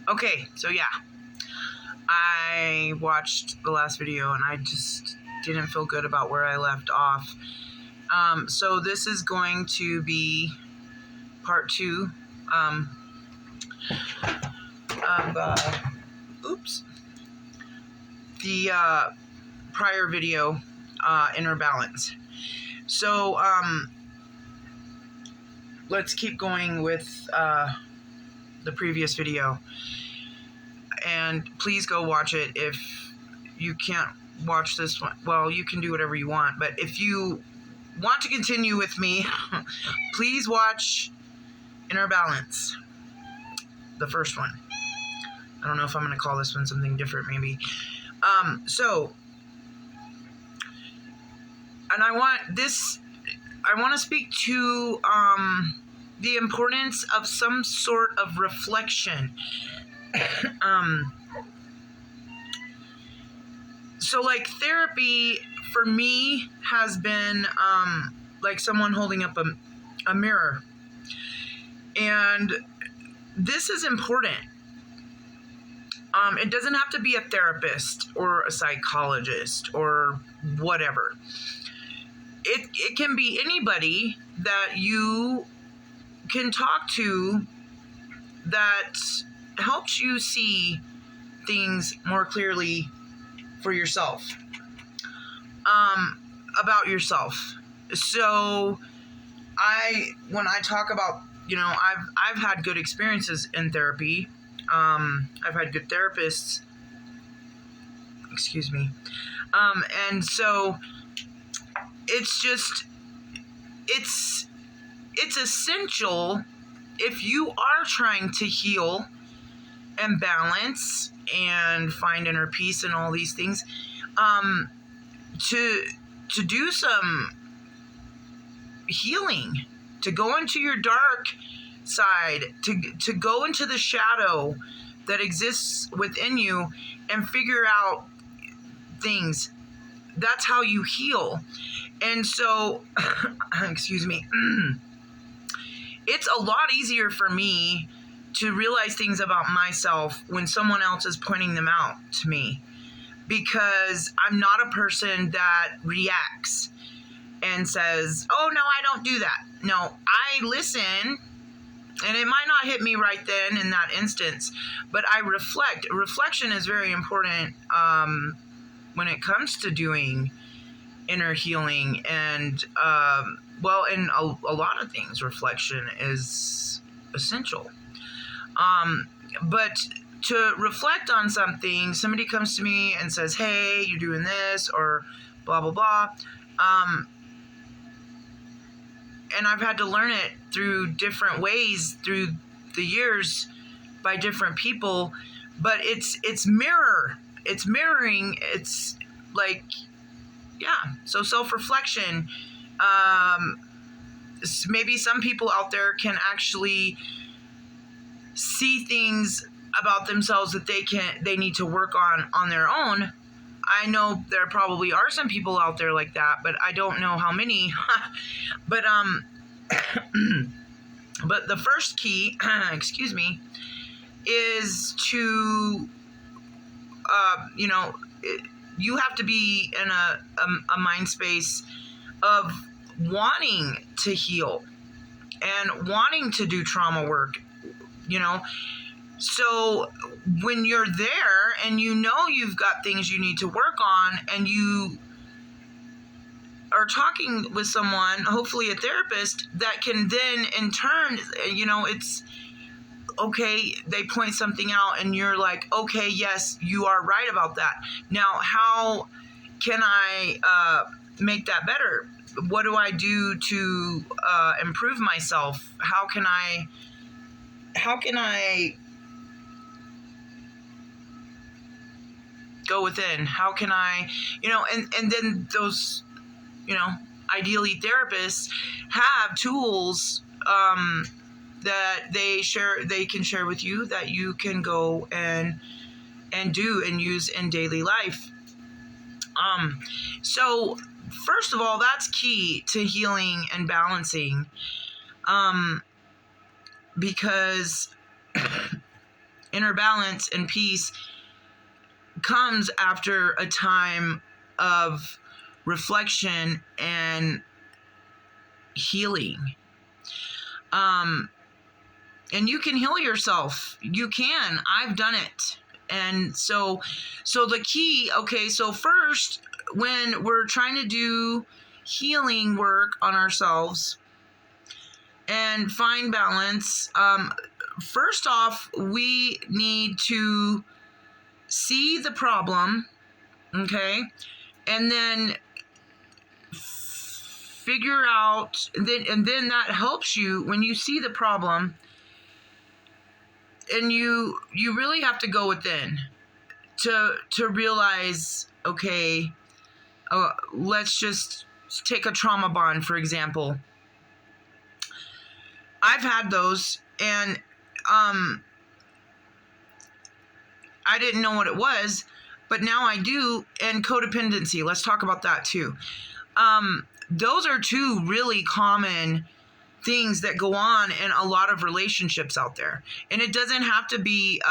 Okay, so yeah, I watched the last video and I just didn't feel good about where I left off. So this is going to be part 2 of the prior video, Inner Balance. So let's keep going with the previous video, and please go watch it. If you can't watch this one, well, you can do whatever you want, but if you want to continue with me, please watch Inner Balance, the first one. I don't know if I'm going to call this one something different, maybe. And I want to speak to the importance of some sort of reflection. So like therapy for me has been like someone holding up a mirror. And this is important. It doesn't have to be a therapist or a psychologist or whatever. It can be anybody that you can talk to that helps you see things more clearly for yourself, about yourself. So when I talk about, I've had good experiences in therapy. I've had good therapists, excuse me. And so it's essential if you are trying to heal and balance and find inner peace and all these things, to do some healing, to go into your dark side, to go into the shadow that exists within you and figure out things. That's how you heal. And so, excuse me, it's a lot easier for me to realize things about myself when someone else is pointing them out to me, because I'm not a person that reacts and says, oh, no, I don't do that. No, I listen, and it might not hit me right then in that instance, but I reflect. Reflection is very important when it comes to doing inner healing. And, in a lot of things, reflection is essential. But to reflect on something, somebody comes to me and says, hey, you're doing this, or blah, blah, blah. And I've had to learn it through different ways through the years by different people, but it's mirroring. It's like, yeah. So self-reflection, maybe some people out there can actually see things about themselves that they need to work on their own. I know there probably are some people out there like that, but I don't know how many. But but the first key, excuse me, is to you have to be in a mind space of wanting to heal and wanting to do trauma work, So when you're there and you've got things you need to work on, and you are talking with someone, hopefully a therapist, that can then in turn, it's okay, they point something out and you're like, okay, yes, you are right about that. Now, how can I make that better? What do I do to improve myself? How can I go within? How can I, and then those, ideally therapists have tools that they can share with you, that you can go and do and use in daily life. So first of all, that's key to healing and balancing, because inner balance and peace comes after a time of reflection and healing. And you can heal yourself. You can. I've done it. And so the key, okay, so first, when we're trying to do healing work on ourselves and find balance, first off, we need to see the problem, okay, and then figure out, and then that helps you when you see the problem, and you really have to go within to realize, okay, let's just take a trauma bond, for example. I've had those, and I didn't know what it was, but now I do. And codependency, let's talk about that too. Those are two really common things that go on in a lot of relationships out there. And it doesn't have to be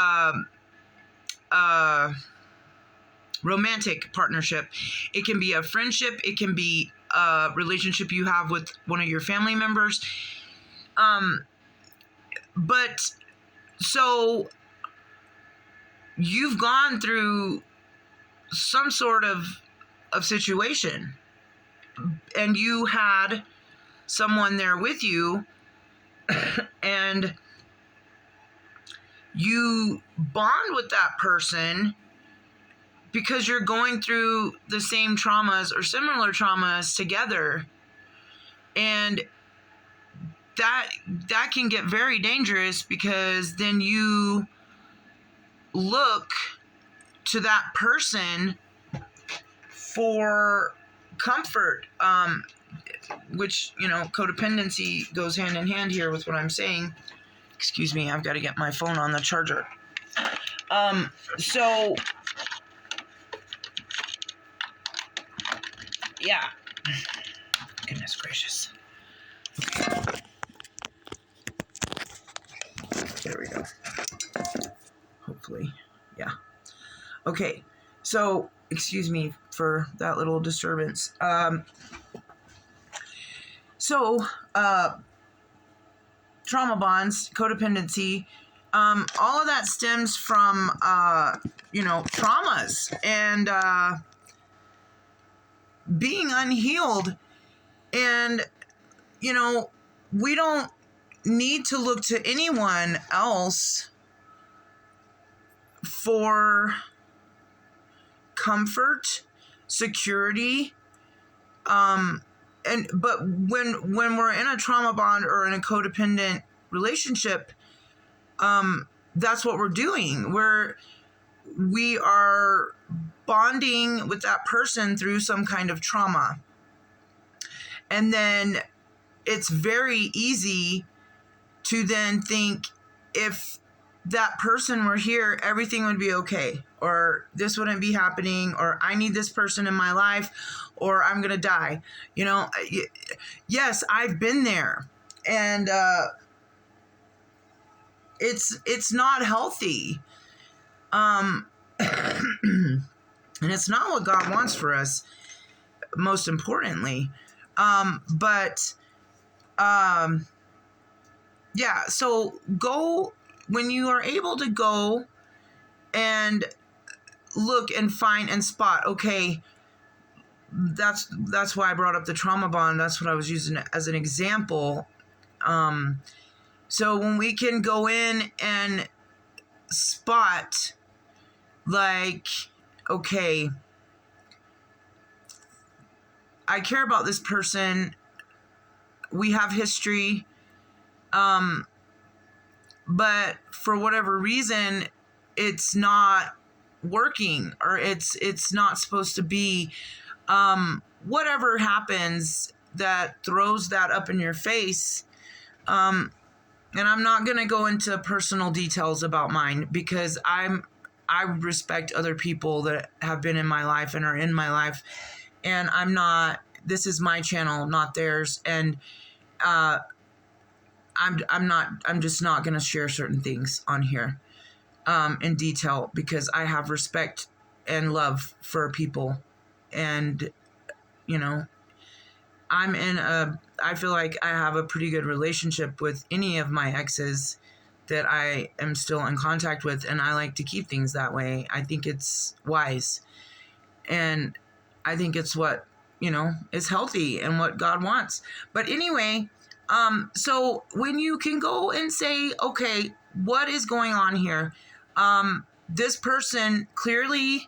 romantic partnership. It can be a friendship. It can be a relationship you have with one of your family members. But so you've gone through some sort of situation, and you had someone there with you, and you bond with that person because you're going through the same traumas or similar traumas together. And that can get very dangerous, because then you look to that person for comfort, which, codependency goes hand in hand here with what I'm saying. Excuse me, I've got to get my phone on the charger. So yeah, goodness gracious. There we go. Hopefully, yeah. Okay, so excuse me for that little disturbance. Trauma bonds, codependency, all of that stems from, traumas and being unhealed. And, we don't need to look to anyone else for comfort, security, but when we're in a trauma bond or in a codependent relationship, that's what we're doing. We are bonding with that person through some kind of trauma. And then it's very easy to then think, if that person were here, everything would be okay, or this wouldn't be happening, or I need this person in my life, or I'm going to die. Yes, I've been there, and it's not healthy. And it's not what God wants for us, most importantly. Yeah, so go, when you are able to go and look and find and spot, okay, that's why I brought up the trauma bond. That's what I was using as an example. So when we can go in and spot, like, okay, I care about this person, we have history, but for whatever reason, it's not working, or it's not supposed to be. Whatever happens that throws that up in your face, and I'm not going to go into personal details about mine, because I respect other people that have been in my life and are in my life, and this is my channel, not theirs. And I'm just not going to share certain things on here. in detail, because I have respect and love for people. And, you know, I feel like I have a pretty good relationship with any of my exes that I am still in contact with, and I like to keep things that way. I think it's wise. And I think it's what, is healthy and what God wants. But anyway, so when you can go and say, okay, what is going on here? This person clearly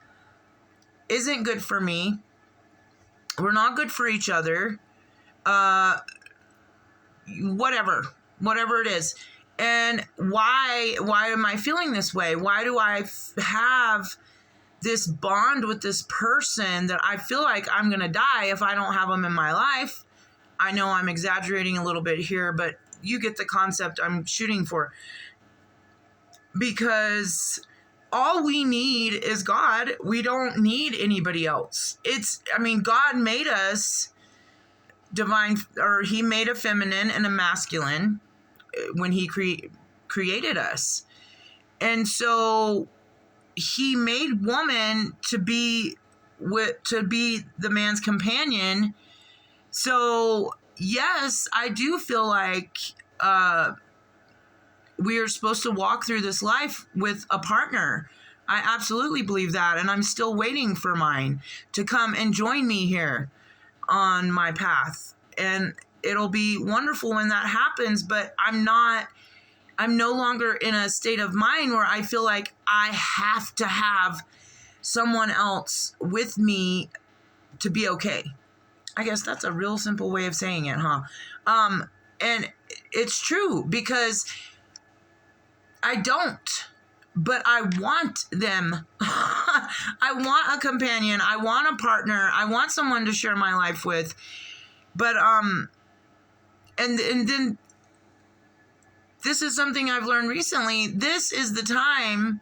isn't good for me. We're not good for each other. Whatever it is. And why am I feeling this way? Why do I have this bond with this person that I feel like I'm going to die if I don't have them in my life? I know I'm exaggerating a little bit here, but you get the concept I'm shooting for. Because all we need is God. We don't need anybody else. God made us divine, or he made a feminine and a masculine when he created us. And so he made woman to be the man's companion. So yes, I do feel like we are supposed to walk through this life with a partner. I absolutely believe that, and I'm still waiting for mine to come and join me here on my path. And it'll be wonderful when that happens, but I'm no longer in a state of mind where I feel like I have to have someone else with me to be okay. I guess that's a real simple way of saying it, huh? And it's true, because I don't, but I want them. I want a companion. I want a partner. I want someone to share my life with. But, and then this is something I've learned recently. This is the time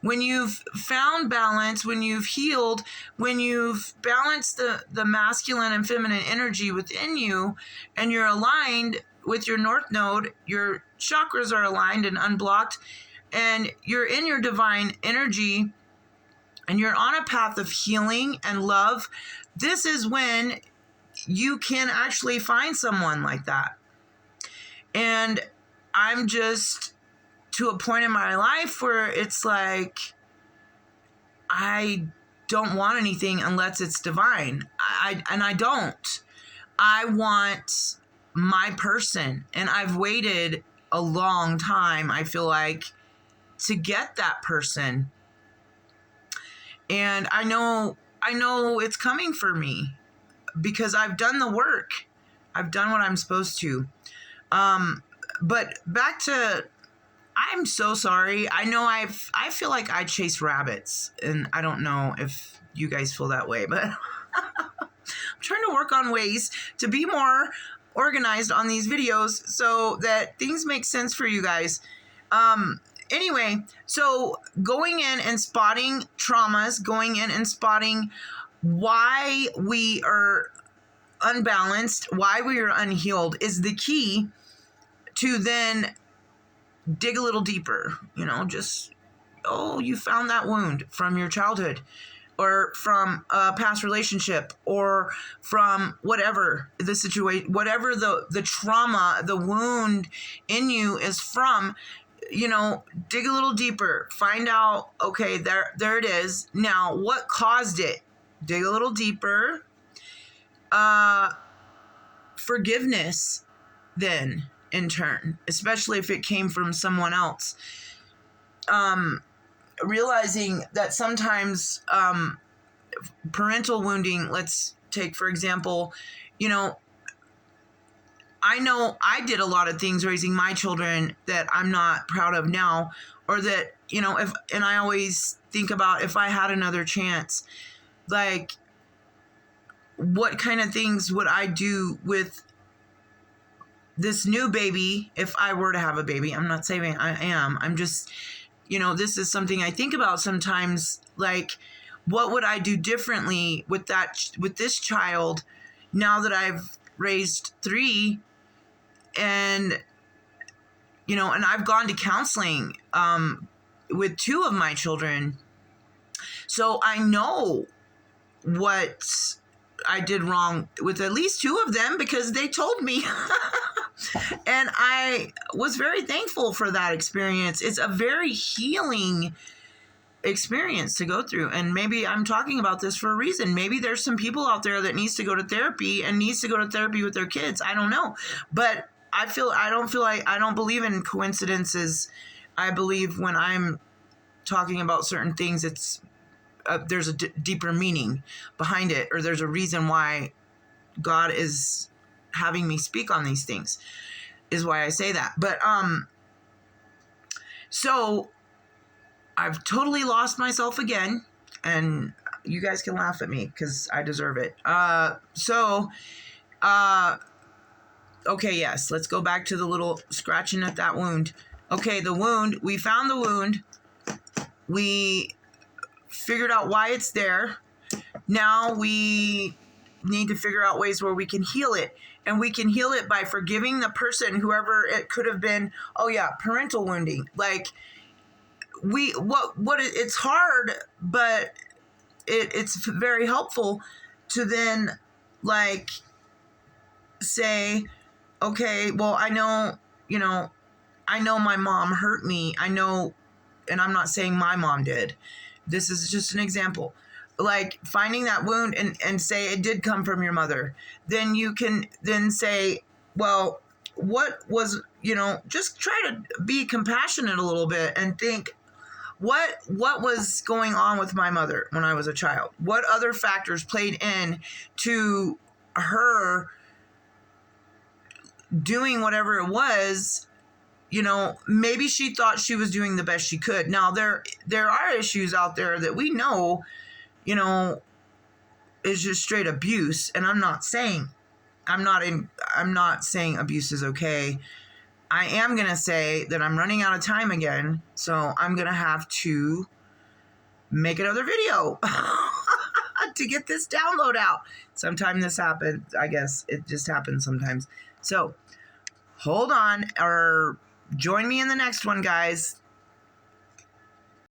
when you've found balance, when you've healed, when you've balanced the masculine and feminine energy within you, and you're aligned with your North Node, your chakras are aligned and unblocked, and you're in your divine energy, and you're on a path of healing and love. This is when you can actually find someone like that. And I'm just to a point in my life where it's like, I don't want anything unless it's divine. I don't. I want my person. And I've waited a long time, I feel like, to get that person. And I know it's coming for me, because I've done the work. I've done what I'm supposed to. But back to, I'm so sorry. I know I feel like I chase rabbits, and I don't know if you guys feel that way, but I'm trying to work on ways to be more organized on these videos so that things make sense for you guys. Anyway, so going in and spotting traumas, going in and spotting why we are unbalanced, why we are unhealed, is the key to then dig a little deeper. You found that wound from your childhood, or from a past relationship, or from whatever the situation, whatever the trauma, the wound in you is from. Dig a little deeper, find out, okay, there it is. Now, what caused it? Dig a little deeper. Forgiveness then, in turn, especially if it came from someone else. Realizing that sometimes parental wounding, let's take, for example, I know I did a lot of things raising my children that I'm not proud of now, or that, and I always think about, if I had another chance, like, what kind of things would I do with this new baby if I were to have a baby? I'm not saying I am. I'm just, this is something I think about sometimes, like, what would I do differently with this child now that I've raised 3? And, and I've gone to counseling with two of my children. So I know what I did wrong with at least two of them because they told me. And I was very thankful for that experience. It's a very healing experience to go through. And maybe I'm talking about this for a reason. Maybe there's some people out there that needs to go to therapy and needs to go to therapy with their kids. I don't know. But I don't believe in coincidences. I believe when I'm talking about certain things, it's there's a deeper meaning behind it, or there's a reason why God is having me speak on these things, is why I say that. But so I've totally lost myself again, and you guys can laugh at me because I deserve it. Okay, yes, let's go back to the little scratching at that wound. Okay, the wound, we found the wound. We figured out why it's there. Now we need to figure out ways where we can heal it. And we can heal it by forgiving the person, whoever it could have been. Oh yeah, parental wounding. Like it's hard, but it's very helpful to then like say, okay, well, I know my mom hurt me. I know, and I'm not saying my mom did. This is just an example. Like finding that wound and say it did come from your mother. Then you can then say, well, what was, just try to be compassionate a little bit and think, what was going on with my mother when I was a child? What other factors played in to her doing whatever it was? Maybe she thought she was doing the best she could. Now there are issues out there that we know, is just straight abuse. And I'm not saying abuse is okay. I am going to say that I'm running out of time again. So I'm going to have to make another video to get this download out. Sometimes this happens. I guess it just happens sometimes. So hold on, or join me in the next one, guys.